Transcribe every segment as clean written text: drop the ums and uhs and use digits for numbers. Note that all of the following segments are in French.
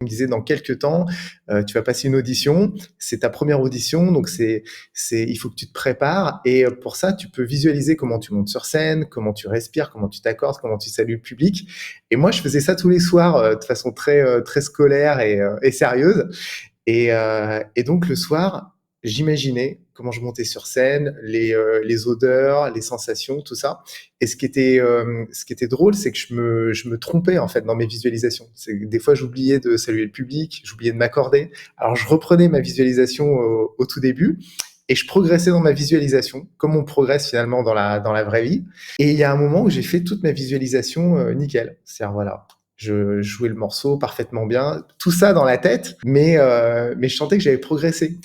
Il me disait dans quelques temps, tu vas passer une audition, c'est ta première audition, donc il faut que tu te prépares et pour ça, tu peux visualiser comment tu montes sur scène, comment tu respires, comment tu t'accordes, comment tu salues le public. Et moi, je faisais ça tous les soirs de façon très scolaire et sérieuse. Et donc le soir, j'imaginais comment je montais sur scène, les odeurs, les sensations, tout ça. Et ce qui était drôle, c'est que je me trompais en fait dans mes visualisations. C'est que des fois, j'oubliais de saluer le public, j'oubliais de m'accorder. Alors je reprenais ma visualisation au tout début et je progressais dans ma visualisation, comme on progresse finalement dans la vraie vie. Et il y a un moment où j'ai fait toute ma visualisation nickel. C'est-à-dire voilà, je jouais le morceau parfaitement bien, tout ça dans la tête, mais je sentais que j'avais progressé.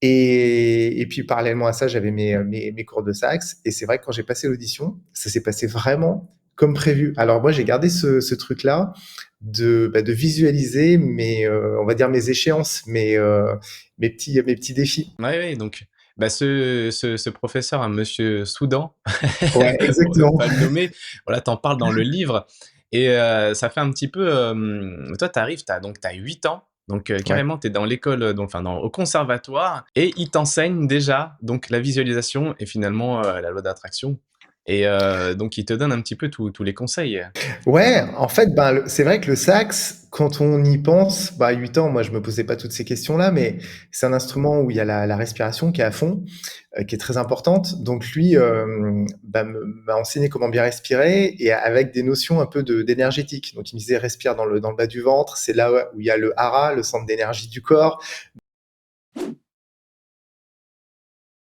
Et puis parallèlement à ça, j'avais mes cours de sax. Et c'est vrai que quand j'ai passé l'audition, ça s'est passé vraiment comme prévu. Alors moi, j'ai gardé ce truc-là de visualiser on va dire mes échéances, mes petits défis. Ouais, ouais, donc bah, ce professeur, un monsieur Soudan, Ouais, pour ne exactement. pas le nommer, voilà, t'en parles dans le livre et ça fait un petit peu, toi t'arrives, t'as 8 ans, donc Ouais. carrément t'es dans l'école, donc enfin au conservatoire et il t'enseigne déjà donc la visualisation et finalement, la loi d'attraction et donc il te donne un petit peu tous les conseils. Ouais, en fait, ben, c'est vrai que le sax, quand on y pense, bah, à 8 ans, moi, je me posais pas toutes ces questions-là, mais c'est un instrument où il y a la respiration qui est à fond, qui est très importante. Donc lui, bah, m'a enseigné comment bien respirer et avec des notions un peu d'énergétique. Donc il me disait respire dans le bas du ventre, c'est là où il y a le hara, le centre d'énergie du corps.